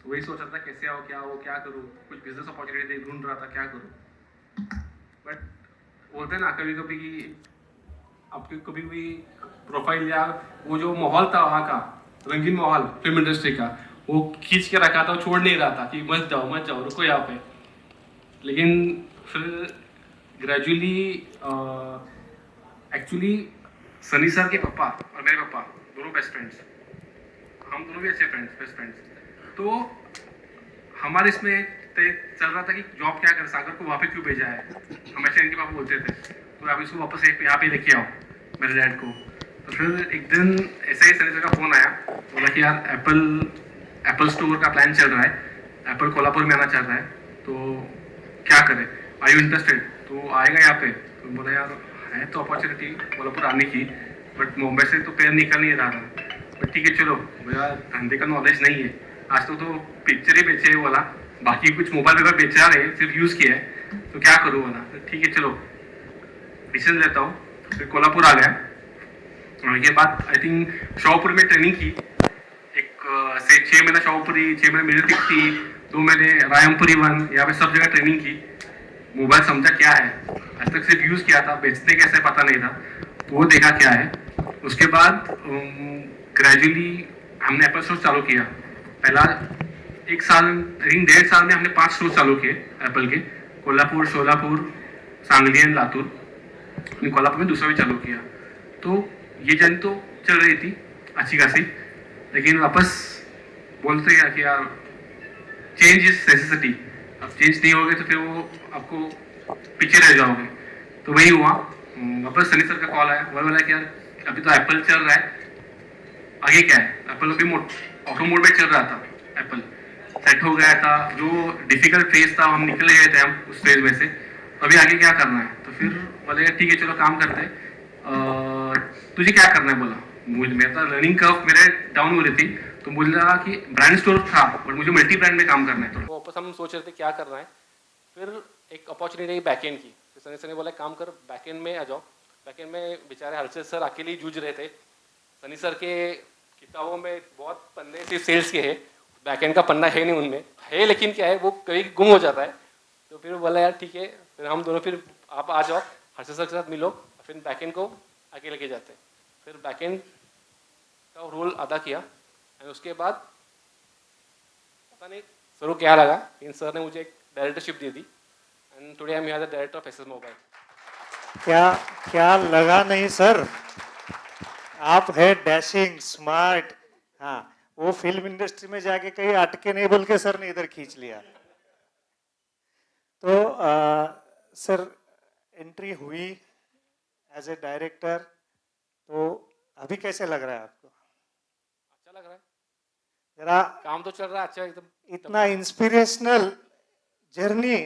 वही सोच रहा था कैसे आओ, क्या करूँ, कुछ बिजनेस अपॉर्चुनिटी ढूंढ रहा था, क्या करूँ। बट बोलते हैं ना कभी कभी आपकी कभी कभी प्रोफाइल या वो जो माहौल था वहाँ का, रंगीन माहौल फिल्म इंडस्ट्री का, वो खींच के रखा था, छोड़ नहीं रहा था कि मत जाओ रुको यहाँ पे। लेकिन फिर ग्रेजुअली एक्चुअली सनी सर के पापा और मेरे पापा दोनों बेस्ट फ्रेंड्स, हम दोनों भी अच्छे फ्रेंड्स, बेस्ट फ्रेंड्स। तो हमारे इसमें चल रहा था कि जॉब क्या कर, सागर को वहाँ पे क्यों भेजा है। हमेशा इनके पापा बोलते थे तो आप इसको वापस यहाँ पे लेके आओ मेरे डैड को। तो फिर एक दिन ऐसा ही सनी सर का फोन आया, बोला कि यार एप्पल स्टोर का प्लान चल रहा है, एप्पल कोल्हापुर में आना चाह रहा है, तो क्या करें, आई यू इंटरेस्टेड, तो आएगा यहाँ पे। तो बोला यार है तो अपॉर्चुनिटी कोल्हापुर आने की, बट मुंबई से तो पैर निकल नहीं रहा था। बट ठीक है चलो, मेरा धंधे का नॉलेज नहीं है, आज तो पिक्चर ही बेचे है बोला, बाकी कुछ मोबाइल वगैरह बेचा रहे, सिर्फ यूज़ किया है, तो क्या करूँ बोला। ठीक है चलो डिसीजन लेता हूँ। फिर कोल्हापुर आ गया और ये बात आई थिंक शाहपुर में ट्रेनिंग की, एक से 6 महीना शाहपुरी, 6 महीने मिलिट्री थी, 2 महीने रायमपुरी 1, यहाँ पे सब जगह ट्रेनिंग की। मोबाइल समझा क्या है, आज तक सिर्फ यूज़ किया था, बेचने कैसे पता नहीं था, तो वो देखा क्या है। उसके बाद ग्रेजुअली हमने एप्पल स्टोर चालू किया। पहला 1 साल, आई थिंक 1.5 साल में हमने 5 स्टोर चालू किए एप्पल के, कोल्हापुर, सोलापुर, सांगली एंड लातूर। कोल्हापुर में दूसरा भी चालू किया। तो ये जर्नी तो चल रही थी अच्छी खासी, लेकिन वापस बोलते हैं कि यार चेंज इज नेसेसिटी, अब चेंज नहीं होगे तो फिर वो आपको पीछे रह जाओगे। तो वही हुआ, वापस सनी सर का कॉल आया, वो बोला कि यार अभी तो एप्पल चल रहा है, आगे क्या है। एप्पल अभी ऑटो मोड में चल रहा था, एप्पल सेट हो गया था, जो डिफिकल्ट फेज था हम निकल गए थे हम उस फेज में से, अभी आगे क्या करना है। तो फिर बोले ठीक है चलो काम करते हैं, तुझे क्या करना है बोला। मुझे मेरा लर्निंग कर्व मेरे डाउन हो रही थी, तो बोला कि ब्रांड स्टोर था बट मुझे मल्टी ब्रांड में काम करना है। तो वापस हम सोच रहे थे क्या करना है। फिर एक अपॉर्चुनिटी बैकएंड की, तो सनी सर ने बोला काम कर बैकएंड में आ जाओ। बैकएंड में बेचारे हर्षद सर अकेले ही जूझ रहे थे, सनी सर के किताबों में बहुत पन्ने सिर्फ सेल्स के है, बैकएंड का पन्ना है नहीं उनमें, है लेकिन क्या है वो कभी गुम हो जाता है। तो फिर बोला यार ठीक है, फिर हम दोनों फिर आप आ जाओ हर्षद सर के साथ मिलो, फिर बैकएंड को आगे लेके जाते हैं। फिर बैकएंड का रोल अदा किया और उसके बाद पता नहीं सर को क्या लगा, लेकिन सर ने मुझे एक directorship they the and today I am here the director of SS mobile. क्या क्या लगा नहीं सर, आप है डैशिंग स्मार्ट। हाँ, वो फिल्म इंडस्ट्री में जाके कहीं अटके नहीं बोल के सर ने इधर खींच लिया। तो सर एंट्री हुई एज ए डायरेक्टर, तो अभी कैसे लग रहा है आपको? अच्छा लग रहा है, जरा काम तो चल रहा है अच्छा एकदम। इतना इंस्पिरेशनल जर्नी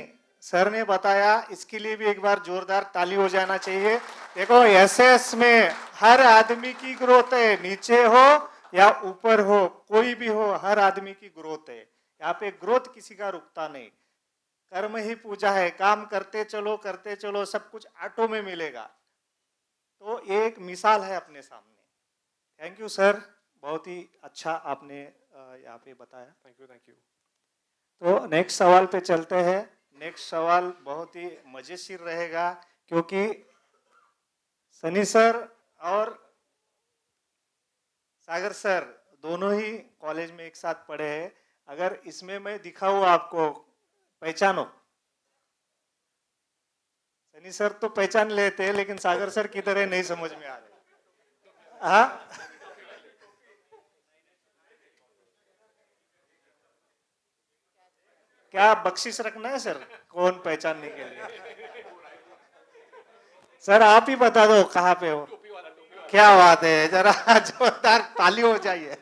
सर ने बताया, इसके लिए भी एक बार जोरदार ताली हो जाना चाहिए। देखो एसएस में हर आदमी की ग्रोथ है, नीचे हो या ऊपर हो, कोई भी हो, हर आदमी की ग्रोथ है। यहाँ पे ग्रोथ किसी का रुकता नहीं, कर्म ही पूजा है, काम करते चलो सब कुछ ऑटो में मिलेगा। तो एक मिसाल है अपने सामने। थैंक यू सर, बहुत ही अच्छा आपने यहाँ पे बताया। Thank you thank you. तो नेक्स्ट सवाल पे चलते हैं। नेक्स्ट सवाल बहुत ही मजेशीर रहेगा, क्योंकि सनी सर और सागर सर दोनों ही कॉलेज में एक साथ पढ़े हैं। अगर इसमें मैं दिखाऊं आपको, पहचानो। सनी सर तो पहचान लेते हैं, लेकिन सागर सर किधर है नहीं समझ में आ रहे। हाँ, क्या बख्शिश रखना है सर कौन पहचानने के लिए? सर आप ही बता दो कहाँ पे हो। क्या बात है, जरा जोरदार ताली हो जाइए।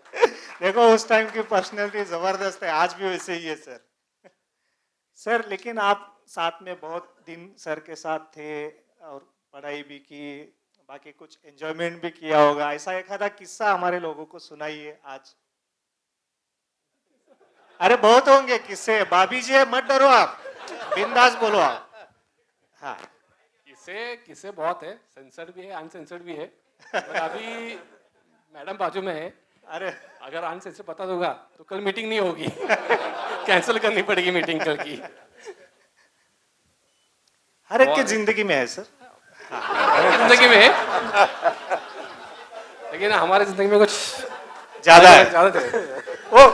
देखो उस टाइम की पर्सनैलिटी जबरदस्त है, आज भी वैसे ही है सर। सर लेकिन आप साथ में बहुत दिन सर के साथ थे और पढ़ाई भी की, बाकी कुछ एंजॉयमेंट भी किया होगा, ऐसा एक आधा किस्सा हमारे लोगों को सुनाइए आज। अरे बहुत होंगे किस्से, भाभी जी मत डरो आप, बिंदास बोलो आप। हाँ, किस्से बहुत है, सेंसर्ड भी है अनसेंसर्ड भी है। पर अभी मैडम बाजू में है अरे अगर आंसर से पता होगा तो कल मीटिंग नहीं होगी कैंसिल करनी पड़ेगी मीटिंग कल की। हर एक की जिंदगी में है सर। जिंदगी में लेकिन हमारी जिंदगी में कुछ ज्यादा है। ज्यादा थे। वो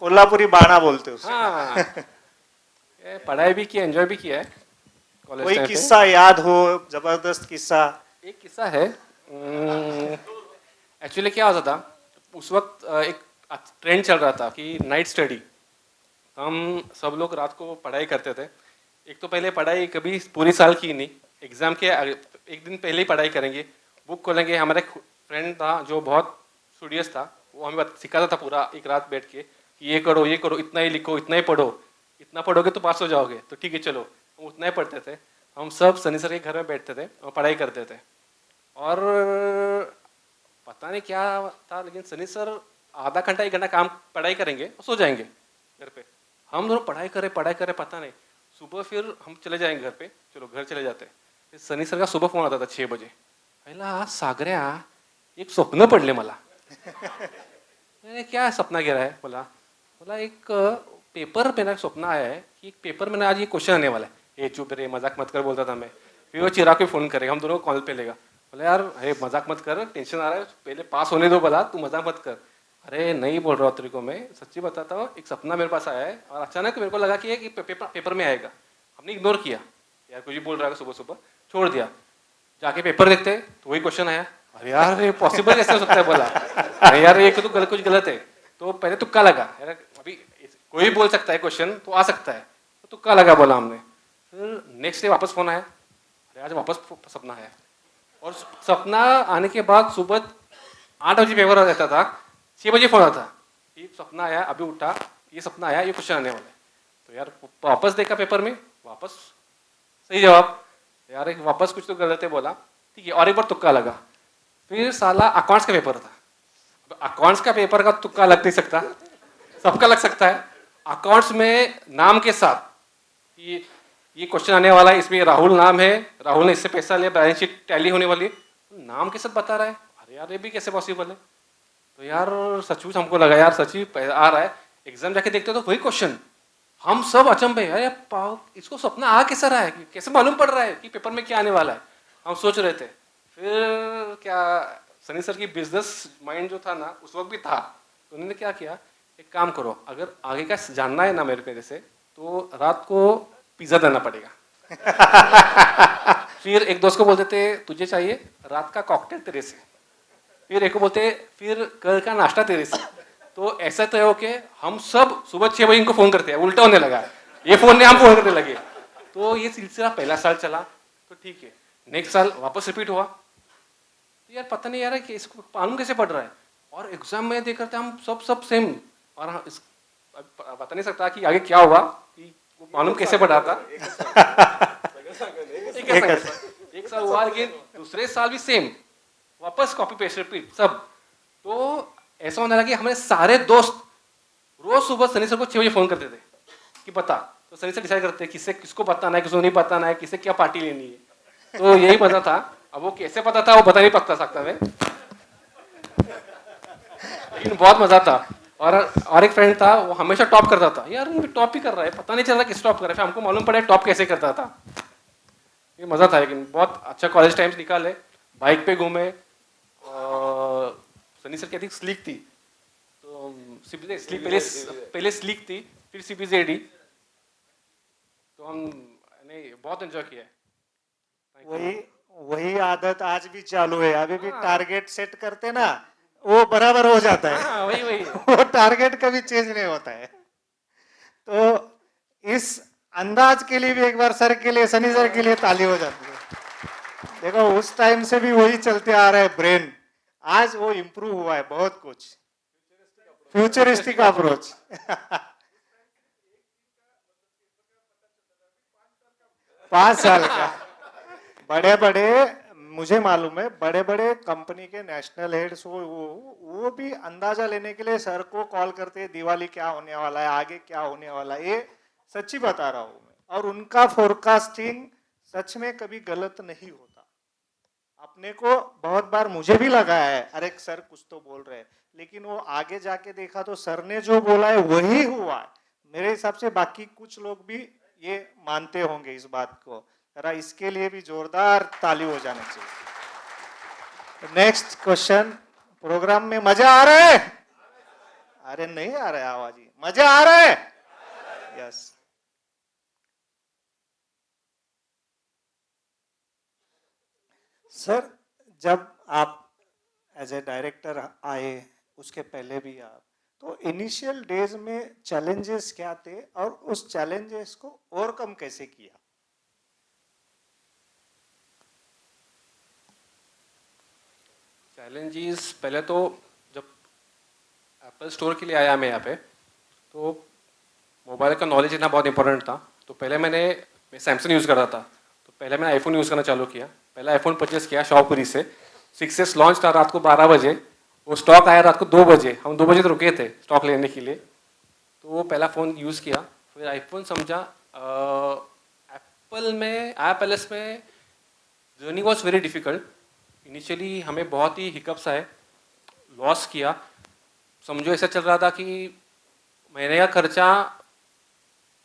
कोल्हापुरी बाणा बोलते हैं उसको। हाँ ये पढ़ाई भी किया, एंजॉय भी किया है कॉलेज कोई टाइम पे। किस्सा याद हो, जबरदस्त किस्सा? एक किस्सा है। एक्चुअली क्या होता था उस वक्त, एक ट्रेंड चल रहा था कि नाइट स्टडी। हम सब लोग रात को पढ़ाई करते थे। एक तो पहले पढ़ाई कभी पूरी साल की नहीं, एग्ज़ाम के एक दिन पहले ही पढ़ाई करेंगे, बुक खोलेंगे। हमारा एक फ्रेंड था जो बहुत स्टूडियस था, वो हमें सिखाता था पूरा एक रात बैठ के कि ये करो, इतना ही लिखो, इतना ही पढ़ो, इतना पढ़ोगे तो पास हो जाओगे। तो ठीक है चलो, हम उतना ही पढ़ते थे। हम सब सनी सर के घर में बैठते थे और पढ़ाई करते थे। और पता नहीं क्या था, लेकिन सनी सर आधा घंटा 1 घंटा काम पढ़ाई करेंगे और सो जाएंगे घर पे। हम दोनों पढ़ाई करें पता नहीं। सुबह फिर हम चले जाएंगे घर पे, चलो घर चले जाते। फिर सनी सर का सुबह फोन आता था 6 बजे, पहिला सागऱ्या एक स्वप्न पडले मला। मैंने क्या सपना गिरा है? बोला एक पेपर में ना स्वप्न आया है कि एक पेपर में ना आज ये क्वेश्चन आने वाला है। ये चुप रे, मजाक मत कर बोलता था मैं। फिर वो चिराग को फ़ोन करेगा, हम दोनों को कॉल पे लेगा। बोला यार हे मजाक मत कर, टेंशन आ रहा है, पहले पास होने दो, बोला तू मजाक मत कर। अरे नहीं बोल रहा हूँ तेरे को, मैं सच्ची बताता हूँ, एक सपना मेरे पास आया है और अचानक मेरे को लगा कि ये पेपर में आएगा। हमने इग्नोर किया, यार कुछ भी बोल रहा है, सुबह सुबह छोड़ दिया। जाके पेपर देखते तो वही क्वेश्चन आया। अरे यार ये पॉसिबल कैसे हो सकता है? बोला अरे यार ये तो कुछ गलत है। तो पहले तुक्का लगा, यार अभी कोई भी बोल सकता है, क्वेश्चन तो आ सकता है, तो तुक्का लगा बोला हमने। फिर नेक्स्ट डे वापस फोन आया, अरे आज वापस सपना आया। और सपना आने के बाद सुबह 8 बजे पेपर रहता था, 6 बजे फोन आता ये सपना आया, अभी उठा, ये सपना आया, ये क्वेश्चन आने वाला है। तो यार वापस देखा पेपर में, वापस सही जवाब। यार एक वापस कुछ तो गलत है, बोला ठीक है, और एक बार तुक्का लगा। फिर साला अकाउंट्स का पेपर था। अकाउंट्स का पेपर का तुक्का लग नहीं सकता, सबका लग सकता है। अकाउंट्स में नाम के साथ ये क्वेश्चन आने वाला है, इसमें राहुल नाम है, राहुल ने इससे पैसा लिया, बैलेंस शीट टैली होने वाली है, नाम के साथ बता रहा है। अरे यार ये भी कैसे पॉसिबल है? तो यार सचमुच हमको लगा यार सच ही आ रहा है। एग्जाम जाके देखते तो वही क्वेश्चन, हम सब अचंभे, अरे इसको सपना आ कैसे रहा है, कैसे मालूम पड़ रहा है कि पेपर में क्या आने वाला है? हम सोच रहे थे। फिर क्या सनी सर की बिजनेस माइंड जो था ना उस वक्त भी था, तो उन्होंने क्या किया, एक काम करो, अगर आगे का जानना है ना मेरे से, तो रात को पिज्जा देना पड़ेगा। फिर एक दोस्त को बोलते थे तुझे चाहिए रात का कॉकटेल तेरे से, फिर एक को बोलते फिर कल का नाश्ता तेरे से। तो ऐसा तय हो के हम सब सुबह 6 बजे इनको फोन करते हैं, उल्टा होने लगा, ये फोन ने हम फोन करने लगे। तो ये सिलसिला पहला साल चला, तो ठीक है। नेक्स्ट साल वापस रिपीट हुआ, तो यार पता नहीं यार कि इसको मालूम कैसे पड़ रहा है। और एग्जाम में देख करते हम सब सेम, और बता नहीं सकता कि आगे क्या हुआ, कि मालूम कैसे पड़ा था। एक साल हुआ, लेकिन दूसरे साल भी सेम, वापस कॉपी पेस्ट रिपीट सब। तो ऐसा होने लगा कि हमारे सारे दोस्त रोज सुबह सनी सर को 6 बजे फोन करते थे कि बता। तो सनी सर डिसाइड करते किससे किसको बताना है, किसको नहीं बताना है, किससे क्या पार्टी लेनी है। तो यही पता था। अब वो कैसे पता था वो बता नहीं पता सकता मैं, लेकिन बहुत मजा था। और एक फ्रेंड था, वो हमेशा टॉप करता था। यार ये टॉप ही कर रहा है, पता नहीं चल रहा किस टॉप कर रहा है। फिर हमको मालूम पड़ा टॉप कैसे करता था। ये मजा था, लेकिन बहुत अच्छा कॉलेज टाइम्स निकाले, बाइक पे घूमे। सनी सर कहती स्लीक थी, तो स्लीक पहले स्लीक थी, फिर CPZD। तो हम नहीं बहुत एंजॉय किया है। वही आदत आज भी चालू है। अभी भी टारगेट सेट करते ना, वो बराबर हो जाता है। वही वो टारगेट कभी चेंज नहीं होता है। तो इस अंदाज के लिए भी एक बार सर के लिए, सनी सर के लिए ताली हो जाती है। देखो उस टाइम से भी वही चलते आ रहा है ब्रेन, आज वो इम्प्रूव हुआ है बहुत कुछ, फ्यूचरिस्टिक अप्रोच। 5 साल का। बड़े बड़े, मुझे मालूम है, बड़े बड़े कंपनी के नेशनल हेड्स वो भी अंदाजा लेने के लिए सर को कॉल करते हैं, दिवाली क्या होने वाला है, आगे क्या होने वाला है। ये सच्ची बता रहा हूं मैं। और उनका फोरकास्टिंग सच में कभी गलत नहीं होता। अपने को बहुत बार मुझे भी लगा है, अरे सर कुछ तो बोल रहे हैं, लेकिन वो आगे जाके देखा तो सर ने जो बोला है वही हुआ है। मेरे हिसाब से बाकी कुछ लोग भी ये मानते होंगे इस बात को। जरा इसके लिए भी जोरदार ताली हो जानी चाहिए। नेक्स्ट क्वेश्चन, प्रोग्राम में मजा आ रहा है? अरे नहीं आ रहा है आवाज, ही मजा आ रहा है? यस। सर, जब आप एज ए डायरेक्टर आए, उसके पहले भी आप, तो इनिशियल डेज में चैलेंजेस क्या थे और उस चैलेंजेस को ओवरकम कैसे किया? चैलेंजेस पहले तो जब एप्पल स्टोर के लिए आया मैं यहाँ पे, तो मोबाइल का नॉलेज इतना बहुत इंपॉर्टेंट था। तो पहले मैं सैमसंग यूज़ कर रहा था, तो पहले मैंने आईफोन यूज़ करना चालू किया। पहला आईफोन परचेस किया शॉपपुरी से। 6s लॉन्च था रात को 12 बजे, वो स्टॉक आया रात को 2 बजे। हम 2 बजे तो रुके थे स्टॉक लेने के लिए। तो वो पहला फ़ोन यूज़ किया, फिर आईफोन समझा। एप्पल में iOS में journey was very difficult. Initially हमें बहुत ही हिकअप्स आए, लॉस किया। समझो ऐसा चल रहा था कि महीने का खर्चा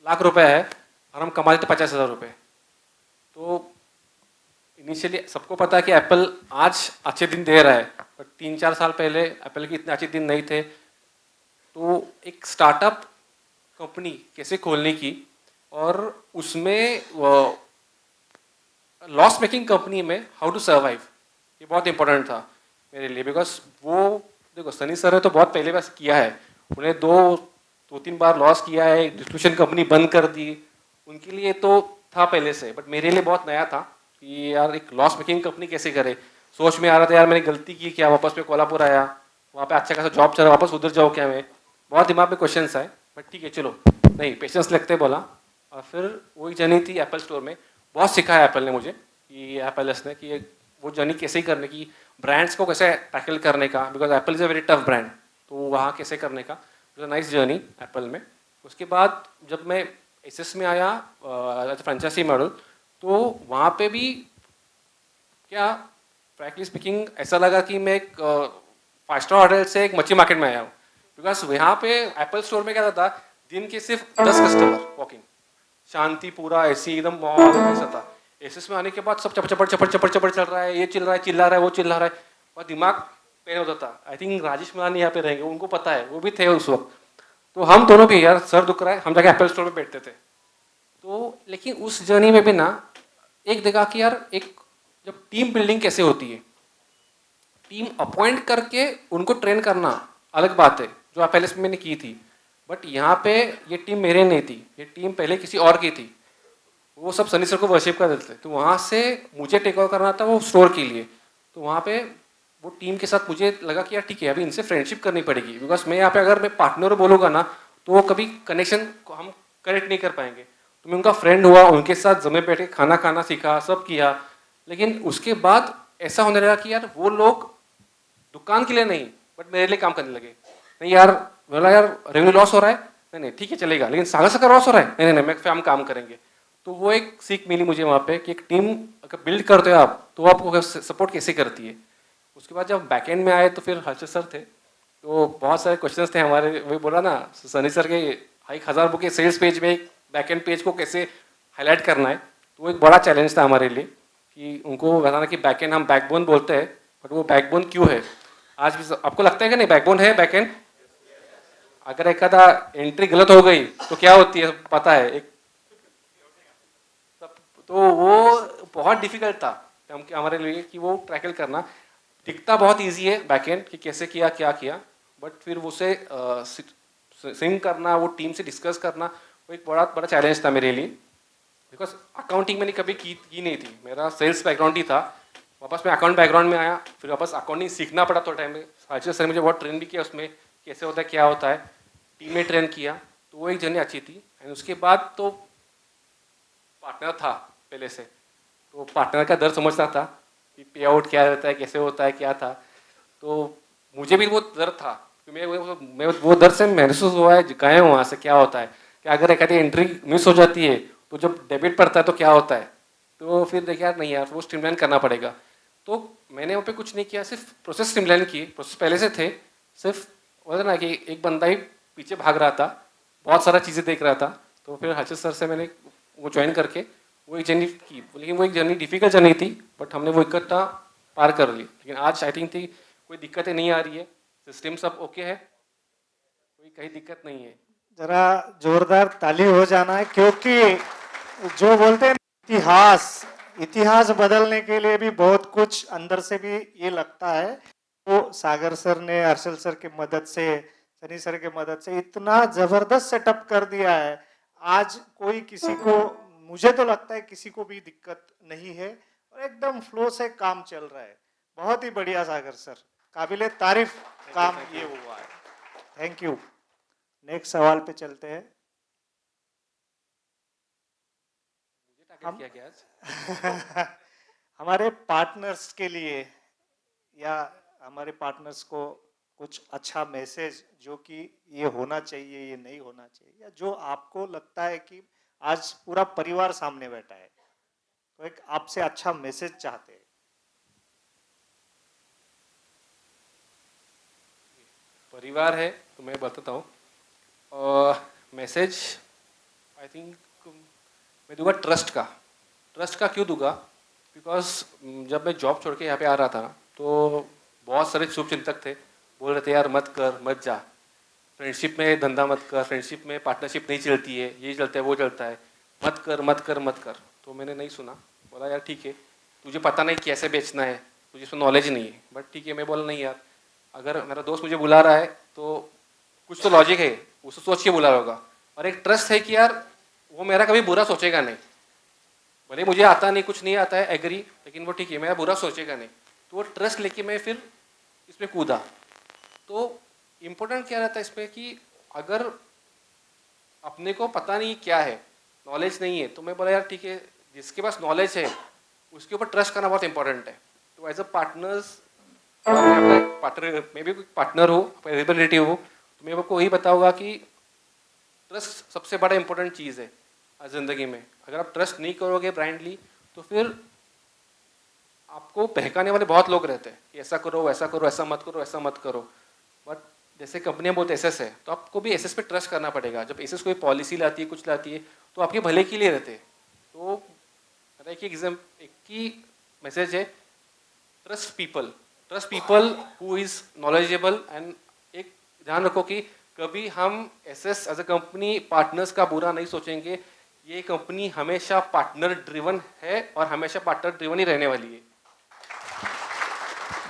₹1,00,000 है और हम कमाते थे 50,000 रुपये। तो इनिशियली सबको पता है कि एप्पल आज अच्छे दिन दे रहा है, बट 3-4 साल पहले एप्पल के इतने अच्छे दिन नहीं थे। तो एक स्टार्टअप कंपनी कैसे खोलने की, और उसमें लॉस मेकिंग कंपनी में हाउ टू सर्वाइव, ये बहुत इंपॉर्टेंट था मेरे लिए। बिकॉज वो देखो सनी सर है तो बहुत पहले बस किया है, उन्हें 2-3 बार लॉस किया है, डिस्ट्रीब्यूशन कंपनी बंद कर दी, उनके लिए तो था पहले से। बट मेरे लिए बहुत नया था कि यार एक लॉस मेकिंग कंपनी कैसे करे। सोच में आ रहा था यार मैंने गलती की क्या, वापस में कोल्हापुर आया, वहाँ पे अच्छा खासा जॉब चला, वापस उधर जाओ क्या मैं, बहुत दिमाग में क्वेश्चंस आए। बट ठीक है चलो, नहीं पेशेंस लगते बोला। और फिर वही जर्नी थी एप्पल स्टोर में। बहुत सिखाया एप्पल ने मुझे, कि एप्पल ने कि वो जर्नी कैसे करने की, ब्रांड्स को कैसे टैकल करने का, because Apple is a very tough brand. तो वहाँ कैसे करने का, नाइस जर्नी एप्पल में। उसके बाद जब मैं एसएस में आया फ्रेंचाइजी मॉडल, तो वहाँ पे भी क्या फ्रैंकली स्पीकिंग ऐसा लगा कि मैं एक 5 स्टार होटल से एक मच्छी मार्केट में आया हूँ। बिकॉज यहाँ पे एप्पल स्टोर में क्या था, दिन के सिर्फ 10 कस्टमर वॉकिंग, शांति पूरा ऐसी एकदम माहौल ऐसा था। एसएस में आने के बाद सब चपड़ चल रहा है, ये चिल्ला रहा है, वो चिल्ला रहा है, और दिमाग पेन होता था। आई थिंक राजेश मलानी यहाँ पे रहेंगे, उनको पता है, वो भी थे उस वक्त। तो हम दोनों भी यार सर दुख रहा है, हम जाके एप्पल स्टोर में बैठते थे। तो लेकिन उस जर्नी में भी ना एक देखा कि यार एक जब टीम बिल्डिंग कैसे होती है, टीम अपॉइंट करके उनको ट्रेन करना अलग बात है, जो एप्पल में मैंने की थी। बट यहाँ पे ये टीम मेरे नहीं थी, ये टीम पहले किसी और की थी। वो सब सनी सर को वर्शिप कर देते थे। तो वहाँ से मुझे टेक ओवर करना था वो स्टोर के लिए। तो वहाँ पे वो टीम के साथ मुझे लगा कि यार ठीक है अभी इनसे फ्रेंडशिप करनी पड़ेगी। बिकॉज मैं यहाँ पे अगर मैं पार्टनर बोलूँगा ना, तो वो कभी कनेक्शन को हम कनेक्ट नहीं कर पाएंगे। तो मैं उनका फ्रेंड हुआ, उनके साथ जमे बैठे खाना खाना सीखा, सब किया। लेकिन उसके बाद ऐसा होने लगा कि यार वो लोग दुकान के लिए नहीं बट मेरे लिए काम करने लगे। नहीं यार, बोला यार रेवेन्यू लॉस हो रहा है, नहीं ठीक है चलेगा, लेकिन सागर का लॉस हो रहा है, नहीं मैं हम काम करेंगे। तो वो एक सीख मिली मुझे वहाँ पे कि एक टीम अगर बिल्ड करते हो आप, तो आपको सपोर्ट कैसे करती है। उसके बाद जब बैकएंड में आए तो फिर हर्षद सर थे, तो बहुत सारे क्वेश्चंस थे हमारे। वही बोला ना सनी सर के 1000 बुक के सेल्स पेज में बैकएंड पेज को कैसे हाईलाइट करना है। तो वो एक बड़ा चैलेंज था हमारे लिए कि उनको बताना कि बैकएंड हम बैकबोन बोलते हैं, बट वो बैकबोन क्यों है। आज भी आपको लगता है कि नहीं बैकबोन है बैकएंड। अगर एक आधा एंट्री गलत हो गई तो क्या होती है पता है एक, तो वो बहुत डिफिकल्ट था हमारे लिए कि वो ट्रैकल करना। दिखता बहुत इजी है बैकएंड कि कैसे किया क्या किया, बट फिर उसे सिंक करना, वो टीम से डिस्कस करना, वो एक बड़ा चैलेंज था मेरे लिए। बिकॉज अकाउंटिंग मैंने कभी की नहीं थी, मेरा सेल्स बैकग्राउंड ही था। वापस मैं अकाउंट बैकग्राउंड में आया, फिर वापस अकाउंटिंग सीखना पड़ा थोड़ा टाइम में। हर्षद सर मुझे बहुत ट्रेन भी किया उसमें, कैसे होता है क्या होता है, टीम में ट्रेन किया। तो वो एक जर्नी अच्छी थी। एंड उसके बाद तो पार्टनर था पहले से, तो पार्टनर का दर्द समझता था कि पे आउट क्या रहता है, कैसे होता है, क्या था। तो मुझे भी वो दर्द था कि मैं वो दर्द से महसूस हुआ है, गए वहाँ से क्या होता है कि अगर एक आधी एंट्री मिस हो जाती है तो जब डेबिट पड़ता है तो क्या होता है। तो फिर देखा यार नहीं यार वो स्ट्रीमलाइन करना पड़ेगा। तो मैंने वहाँ पे कुछ नहीं किया, सिर्फ प्रोसेस स्ट्रीमलाइन किए। प्रोसेस पहले से थे, सिर्फ बोलते ना कि एक बंदा ही पीछे भाग रहा था, बहुत सारा चीज़ें देख रहा था। तो फिर हर्षित सर से मैंने वो ज्वाइन करके वो एक जर्नी की, लेकिन वो एक जर्नी डिफिकल्ट जर्नी थी, बट हमने वो इकट्ठा पार कर ली। लेकिन आज आई थिंक थी कोई दिक्कतें नहीं आ रही है, सिस्टम सब ओके है, कोई कहीं दिक्कत नहीं है। जरा जोरदार ताली हो जाना है, क्योंकि जो बोलते हैं इतिहास, इतिहास बदलने के लिए भी बहुत कुछ अंदर से भी ये लगता है। वो सागर सर ने हर्षल सर की मदद से, सनी सर की मदद से इतना जबरदस्त सेटअप कर दिया है। आज कोई किसी को, मुझे तो लगता है किसी को भी दिक्कत नहीं है और एकदम फ्लो से काम चल रहा है। बहुत ही बढ़िया सागर सर, काबिले तारीफ काम ये हुआ है। Thank you. नेक्स्ट सवाल पे चलते हैं। टारगेट किया गया आज। हमारे पार्टनर्स के लिए या हमारे पार्टनर्स को कुछ अच्छा मैसेज जो कि ये होना चाहिए, ये नहीं होना चाहिए, या जो आपको लगता है कि आज पूरा परिवार सामने बैठा है तो एक आपसे अच्छा मैसेज चाहते हैं। परिवार है तो मैं बताता हूँ मैसेज। आई थिंक मैं दूंगा ट्रस्ट का। ट्रस्ट का क्यों दूंगा? बिकॉज जब मैं जॉब छोड़ के यहाँ पे आ रहा था तो बहुत सारे शुभचिंतक थे, बोल रहे थे यार मत कर, मत जा, फ्रेंडशिप में धंधा मत कर, फ्रेंडशिप में पार्टनरशिप नहीं चलती है, ये चलता है वो चलता है, मत कर मत कर मत कर। तो मैंने नहीं सुना, बोला यार ठीक है, तुझे पता नहीं कैसे बेचना है, तुझे इसमें नॉलेज नहीं है, बट ठीक है। मैं बोला नहीं यार, अगर मेरा दोस्त मुझे बुला रहा है तो कुछ तो लॉजिक है, उसको सोच के बुला रहा होगा, और एक ट्रस्ट है कि यार वो मेरा कभी बुरा सोचेगा नहीं। भले मुझे आता नहीं, कुछ नहीं आता है, एग्री, लेकिन वो ठीक है, मेरा बुरा सोचेगा नहीं। तो वो ट्रस्ट लेके मैं फिर इसमें कूदा। तो इम्पोर्टेंट क्या रहता है इसमें कि अगर अपने को पता नहीं क्या है, नॉलेज नहीं है, तो मैं बोला यार ठीक है, जिसके पास नॉलेज है उसके ऊपर ट्रस्ट करना बहुत इंपॉर्टेंट है। तो एज अ पार्टनर्स, पार्टनर, मैं भी पार्टनर हो, रिलेटिव हो, तो मैं आपको वही बताऊंगा कि ट्रस्ट सबसे बड़ा इंपॉर्टेंट चीज़ है ज़िंदगी में। अगर आप ट्रस्ट नहीं करोगे ब्लाइंडली तो फिर आपको बहकाने वाले बहुत लोग रहते हैं कि ऐसा करो वैसा करो, ऐसा मत करो ऐसा मत करो। बट जैसे कंपनियां बोलते एसएस है, तो आपको भी एसएस पे ट्रस्ट करना पड़ेगा। जब एसएस कोई पॉलिसी लाती है, कुछ लाती है, तो आपके भले के लिए रहते हैं। तो मेरा एक ही मैसेज है, trust people, trust people who is knowledgeable. And एक ध्यान रखो कि कभी हम एसएस एज अ कंपनी पार्टनर्स का बुरा नहीं सोचेंगे। ये कंपनी हमेशा पार्टनर ड्रिवन है और हमेशा पार्टनर ड्रिवन ही रहने वाली है।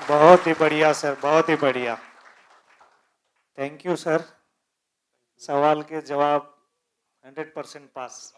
बहुत ही बढ़िया सर, बहुत ही बढ़िया। Thank you sir. सवाल के जवाब 100% पास।